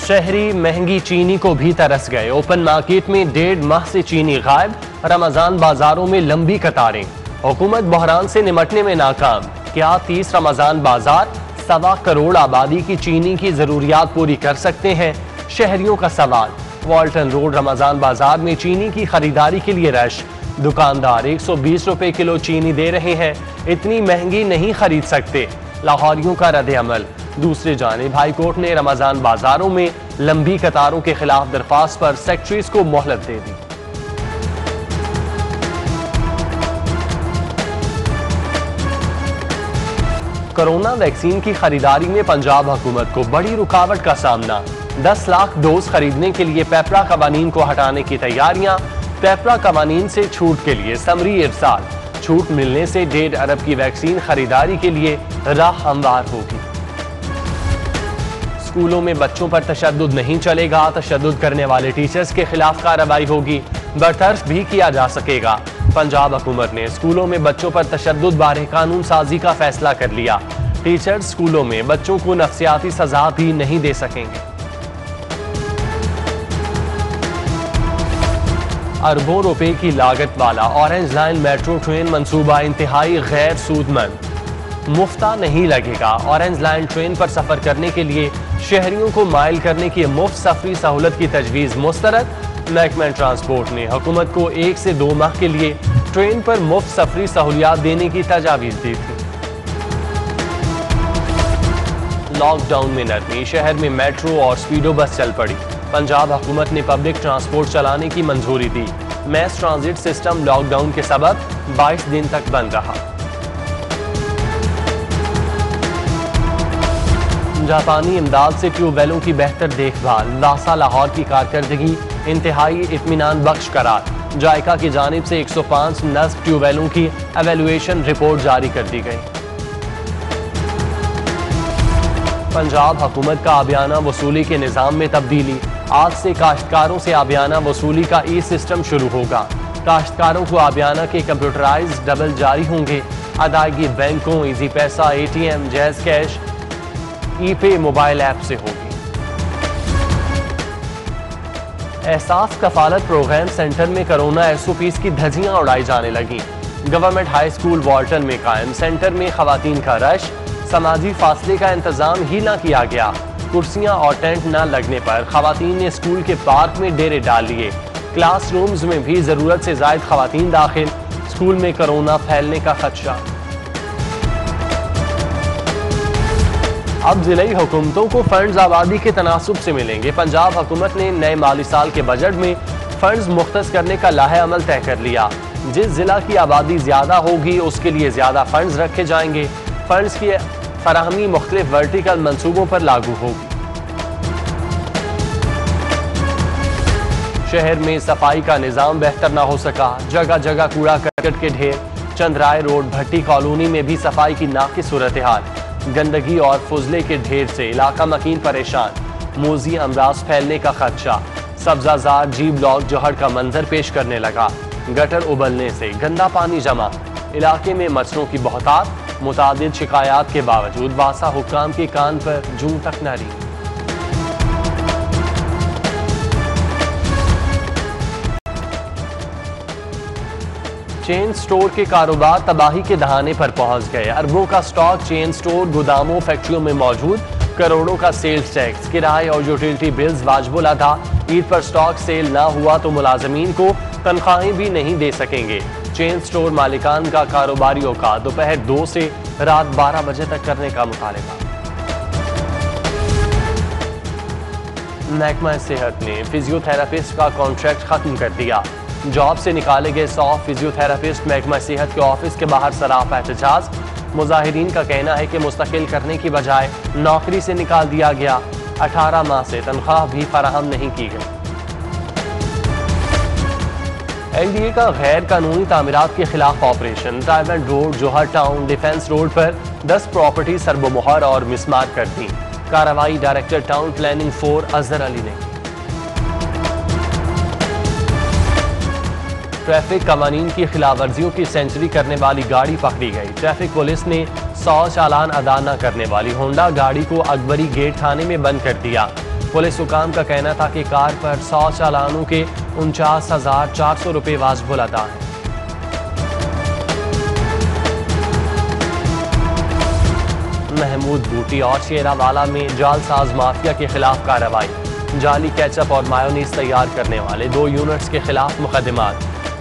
शहरी महंगी चीनी को भी तरस गए। ओपन मार्केट में 1.5 माह से चीनी गायब। रमजान बाजारों में लंबी कतारें। हुकूमत बहरान से निमटने में नाकाम। क्या 30 रमजान बाजार 1.25 करोड़ आबादी की चीनी की जरूरियात पूरी कर सकते हैं? शहरियों का सवाल। वॉल्टन रोड रमजान बाजार में चीनी की खरीदारी के लिए रश। दुकानदार 120 रुपए किलो चीनी दे रहे हैं। इतनी महंगी नहीं खरीद सकते। लाहौरियों का रद्द अमल। दूसरी जानिब हाई कोर्ट ने रमजान बाजारों में लंबी कतारों के खिलाफ दरख्वास्त पर सेक्रेटरीज को मोहलत दे दी। कोरोना वैक्सीन की खरीदारी में पंजाब हुकूमत को बड़ी रुकावट का सामना। 10 लाख डोज खरीदने के लिए पेपरा कवानीन को हटाने की तैयारियां। पेपरा कवानीन से छूट के लिए समरी इरसाल। छूट मिलने से 1.5 अरब की वैक्सीन खरीदारी के लिए राह हमवार होगी। स्कूलों में बच्चों पर तशद्दुद नहीं चलेगा। तशद्दुद करने वाले टीचर्स के खिलाफ कार्रवाई होगी। बरतरफ भी किया जा सकेगा। पंजाब हुकूमत ने स्कूलों में बच्चों पर तशद्दुद बारे कानून साजी का फैसला कर लिया। टीचर्स स्कूलों में बच्चों को नफ्सियाती सजा भी नहीं दे सकेंगे। अरबों रुपए की लागत वाला ऑरेंज लाइन मेट्रो ट्रेन मंसूबा इंतहाई गैर सूदमंद। मुफ्ता नहीं लगेगा। ऑरेंज लाइन ट्रेन पर सफर करने के लिए शहरियों को माइल करने की मुफ्त सफरी सहूलत की तजवीज मुस्तरद। महकमा ट्रांसपोर्ट ने हुकूमत को 1 से 2 माह के लिए ट्रेन पर मुफ्त सफरी सहूलियात देने की तजावीज दी थी। लॉकडाउन में नरमी। शहर में मेट्रो और स्पीडो बस चल पड़ी। पंजाब हुकूमत ने पब्लिक ट्रांसपोर्ट चलाने की मंजूरी दी। मैस ट्रांजिट सिस्टम लॉकडाउन के सबब 22 दिन तक बंद रहा। जापानी इमदाद से ट्यूबवेलों की बेहतर देखभाल। नासा लाहौर की कारकर्दगी इंतहाई इत्मीनान बख्श करार। जायका की जानिब से 105 नस्ब ट्यूबवेलों की एवेल्युएशन रिपोर्ट जारी कर दी गई। पंजाब हुकूमत का आबियाना वसूली के निज़ाम में तब्दीली। आज से काश्तकारों से आबियाना वसूली का ई सिस्टम शुरू होगा। काश्तकारों को आबियाना के कंप्यूटराइज डबल जारी होंगे। अदायगी बैंकों, Easypaisa, ATM, JazzCash, ई-पे मोबाइल ऐप से होगी। एहसास कफालत प्रोग्राम सेंटर में कोरोना SOPs की धज्जियां उड़ाई जाने लगी। गवर्नमेंट हाई स्कूल वॉल्टन में कायम सेंटर में खवातीन का रश। समाजी फासले का इंतजाम ही ना किया गया। कुर्सियां और टेंट न लगने पर खवातीन ने स्कूल के पार्क में डेरे डाल लिए। क्लासरूम्स में भी जरूरत से ज्यादा खवातीन दाखिल। स्कूल में कोरोना फैलने का खदशा। अब जिले हुकूमतों को फंड्स आबादी के तनासुब से मिलेंगे। पंजाब हुकूमत ने नए माली साल के बजट में फंड्स मुख्तस करने का लाहे अमल तय कर लिया। जिस जिला की आबादी ज्यादा होगी उसके लिए ज्यादा फंड्स रखे जाएंगे। फंड्स की फराहमी मुख्तलिफ वर्टिकल मंसूबों पर लागू होगी। शहर में सफाई का निजाम बेहतर ना हो सका। जगह जगह कूड़ा करकट के ढेर। चंद्राय रोड भट्टी कॉलोनी में भी सफाई की नाक़िस सूरत हाल। गंदगी और फुजले के ढेर से इलाका मकीन परेशान। मोजी अमराज फैलने का खदशा। सब्जाजार जी ब्लॉक जहर का मंजर पेश करने लगा। गटर उबलने से गंदा पानी जमा। इलाके में मच्छरों की बहुतात। मुतादिद शिकायत के बावजूद वासा हुक्काम के कान पर जूं तक न रही। चेन स्टोर के कारोबार तबाही के दहाने पर पहुंच गए। अरबों का स्टॉक चेन स्टोर, गोदामों, फैक्ट्रियों में मौजूद। करोड़ों का सेल्स टैक्स, किराए और यूटिलिटी बिल्स वाजिबुल अदा। ईद पर स्टॉक सेल ना हुआ तो मुलाजमीन को तनख्वाहें भी नहीं दे सकेंगे। चेन स्टोर मालिकान का कारोबारियों का दोपहर 2 से रात 12 बजे तक करने का मुतालबा। महकमा सेहत ने फिजियोथेरापिस्ट का कॉन्ट्रैक्ट खत्म कर दिया। जॉब से निकाले गए 100 फिजियोथेरापिस्ट महकमा सेहत के ऑफिस के बाहर सरापा एहतजाज। मुजाहिरीन का कहना है कि मुस्तकिल करने की बजाय नौकरी से निकाल दिया गया। 18 माह से तनख्वाह भी फराहम नहीं की गई। LDA का गैर कानूनी तामीरात के खिलाफ ऑपरेशन। डायमंड रोड, जोहर टाउन, डिफेंस रोड पर 10 प्रॉपर्टी सरबोमोहर और मिसमार कर दी। कार्रवाई director town planning 4 Azhar Ali ने की। ट्रैफिक कवानीन की खिलाफ वर्जियों की सेंचुरी करने वाली गाड़ी पकड़ी गई। ट्रैफिक पुलिस ने 100 चालान अदा न करने वाली होंडा गाड़ी को अकबरी गेट थाने में बंद कर दिया। पुलिस हुकाम का कहना था कि कार पर 100 चालानों के 49,400 रुपये वाजिबुल अदा है। महमूद बूटी और शेरावाला में जालसाज माफिया के खिलाफ कार्रवाई। जाली केचप और मायोनीज तैयार करने वाले 2 यूनिट्स के खिलाफ मुकदमात।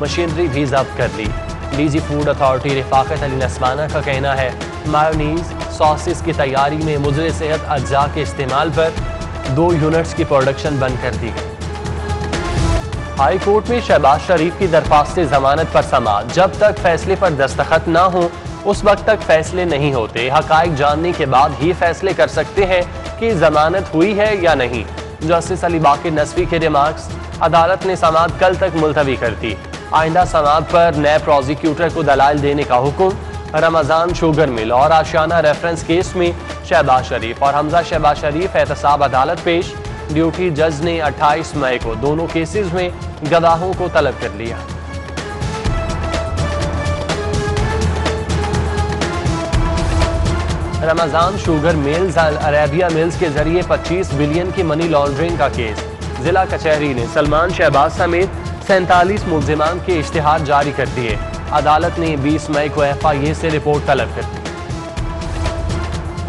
मशीनरी भी जब्त कर ली। DG food authority Rafaqat Ali Naswana का कहना है मायोनीज सॉसेस की तैयारी में मुज़र सेहत अज्जा के इस्तेमाल पर 2 यूनिट्स की प्रोडक्शन बंद कर दी गई। हाई कोर्ट में शहबाज शरीफ की दरख्वास्त जमानत पर समाअत। जब तक फैसले पर दस्तखत ना हो उस वक्त तक फैसले नहीं होते। हकाइक जानने के बाद ही फैसले कर सकते हैं कि जमानत हुई है या नहीं। जस्टिस अली बाकिर नसवी के रिमार्क्स। अदालत ने समाअत कल तक मुलतवी कर दी। आइंदा समाअत पर नए प्रोसिक्यूटर को दलाइल देने का हुक्म। रमजान शुगर मिल और आशियाना रेफरेंस केस में शहबाज शरीफ और हमजा शहबाज शरीफ एहतसाब अदालत पेश। ड्यूटी जज ने 28 मई को दोनों केसेस में गवाहों को तलब कर लिया। Ramzan sugar mills Arabia mills के जरिए 25 बिलियन की मनी लॉन्ड्रिंग का केस। जिला कचहरी ने सलमान शहबाज समेत 47 मुल्जिमान के इश्तिहार जारी कर दिए। अदालत ने 20 मई को FIA से रिपोर्ट तलब कर दी।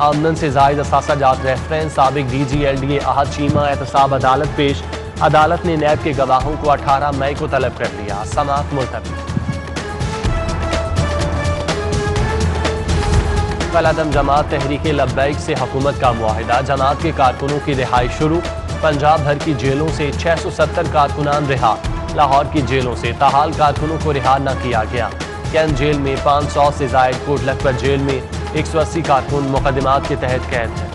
आमदन से जायद असासा जात रेफरेंस साबिक DG LDA अहद चीमा एहतसाब अदालत पेश। अदालत ने नैब के गवाहों को 18 मई को तलब कर लिया। समाअत मुलतवी। कलअदम जमात तहरीक लब्बैक से हुकूमत का मुआहिदा। जमात के कारकुनों की रिहाई शुरू। पंजाब भर की जेलों से 670 कारकुनान रिहा। लाहौर की जेलों से ताहाल कारकुनों को रिहा न किया गया। कैंट जेल में 500 से जायद, कोट लखपत जेल में 180 कारकुन मुकदमात के तहत कैद है।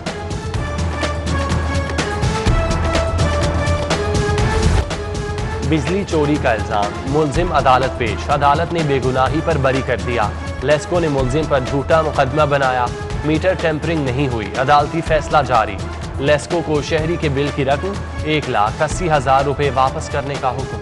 बिजली चोरी का इल्जाम। मुलजिम अदालत पेश। अदालत ने बेगुनाही पर बरी कर दिया। लेस्को ने मुलजिम पर झूठा मुकदमा बनाया। मीटर टेम्परिंग नहीं हुई। अदालती फैसला जारी। लेस्को को शहरी के बिल की रकम 1,80,000 रुपये वापस करने का हुक्म।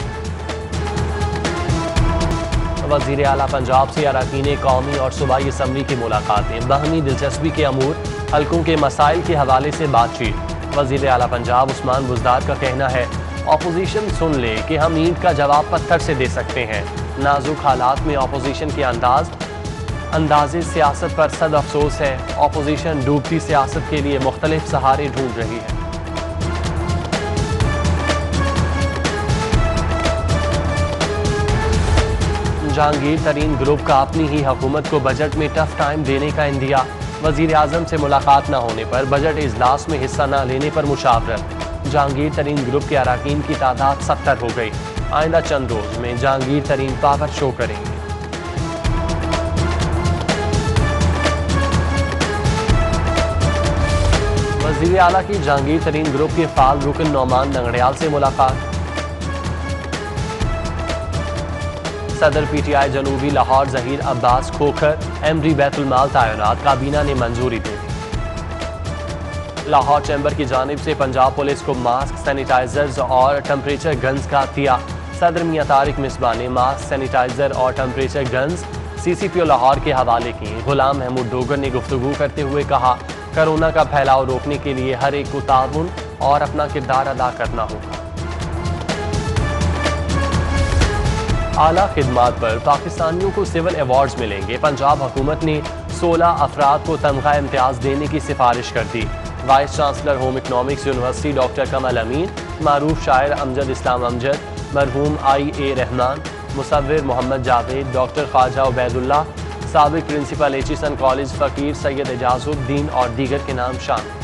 वज़ीर आला पंजाब से अरकान कौमी और सूबाई असम्बली की मुलाकातें। बाहमी दिलचस्पी के अमूर हल्कों के मसाइल के हवाले से बातचीत। वज़ीर आला पंजाब उस्मान बुज़दार का कहना है अपोजिशन सुन ले कि हम ईंट का जवाब पत्थर से दे सकते हैं। नाजुक हालात में अपोजिशन के अंदाज़े सियासत पर सद अफसोस है। अपोजिशन डूबती सियासत के लिए मुख्तलिफ सहारे ढूंढ रही है। जहांगीर तरीन ग्रुप का अपनी ही हुकूमत को बजट में टफ टाइम देने का इंदिया। वजीर आजम से मुलाकात न होने पर बजट इजलास में हिस्सा न लेने पर मुशावरत। जहांगीर तरीन ग्रुप के अरकान की तादाद 70 हो गई। आइंदा चंद रोज में जहांगीर तरीन पावर शो करेंगे। वज़ीर आला की जहांगीर तरीन ग्रुप के फाल रुकन नौमान नंगड़ियाल से मुलाकात। सदर PTI जनूबी लाहौर जहीर अब्बास खोखर एमडी बैतुल माल तैनात। काबीना ने मंजूरी दे दी। लाहौर चैम्बर की जानिब से पंजाब पुलिस को मास्क, सैनिटाइजर्स और टेम्परेचर गन्स का दिया। सदर मियां तारिक मिसबा ने मास्क, सैनिटाइजर और टेम्परेचर गन्स CCPO लाहौर के हवाले की। गुलाम महमूद डोगर ने गुफ्तगू करते हुए कहा कोरोना का फैलाव रोकने के लिए हर एक को ताउन और अपना किरदार अदा करना होगा। आला खिदमात पर पाकिस्तानियों को सिविल अवार्ड्स मिलेंगे। पंजाब हुकूमत ने 16 अफराद को तनख्वाह इम्तियाज देने की सिफारिश कर दी। Vice chancellor home economics university doctor Kamal Amin, मारूफ शायर अमजद इस्लाम अमजद, मरहूम IA रहमान, मुसव्विर मोहम्मद जावेद, डॉक्टर ख्वाजा उबैदुल्ला, साबिक प्रिंसिपल एचिसन कॉलेज फ़कीर सैयद एजाजुद्दीन और दीगर के नाम शामिल।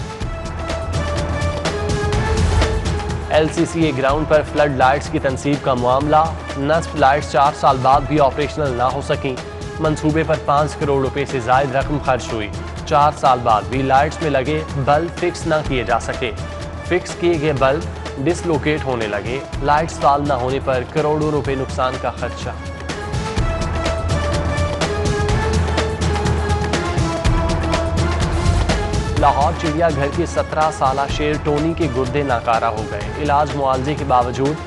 LCCA ग्राउंड पर फ्लड लाइट्स की तनसीब का मामला। नस्ब लाइट्स 4 साल बाद भी ऑपरेशनल ना हो सकी। मंसूबे पर 5 करोड़ रुपए से जायद रकम खर्च हुई। 4 साल बाद भी लाइट्स में लगे बल्ब फिक्स ना किए जा सके। फिक्स किए गए बल्ब डिसलोकेट होने लगे। लाइट्स फाल न होने पर करोड़ों रुपए नुकसान का खर्चा। लाहौर चिड़ियाघर के 17 साला शेर टोनी के गुर्दे नाकारा हो गए। इलाज मुआवजे के बावजूद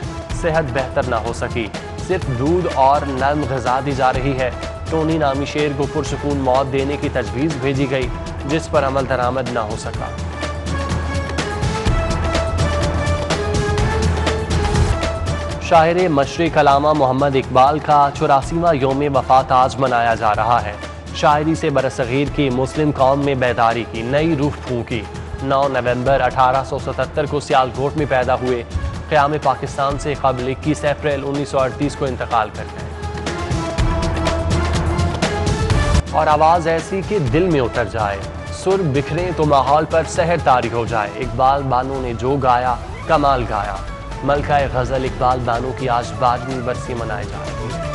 सेहत बेहतर ना हो सकी। सिर्फ दूध और नर्म ग़िज़ा दी जा रही है। टोनी नामी शेर को पुरसुकून मौत देने की तजवीज़ भेजी गई, जिस पर अमल दरामद ना हो सका। शायर मशरिक अल्लामा मोहम्मद इकबाल का 84वां यौम वफ़ात आज मनाया जा रहा है। शायरी से बरसगीर की मुस्लिम कौम में बेदारी की नई रूह फूंकी। 9 नवंबर 1877 को सियालकोट में पैदा हुए, क़याम पाकिस्तान से क़ब्ल 21 अप्रैल 1938 को इंतकाल कर गए। और आवाज़ ऐसी कि दिल में उतर जाए, सुर बिखरे तो माहौल पर सहर तारी हो जाए। इकबाल बानो ने जो गाया कमाल गाया। मलका गज़ल इकबाल बानो की आज 12वीं बरसी मनाई जा रही है।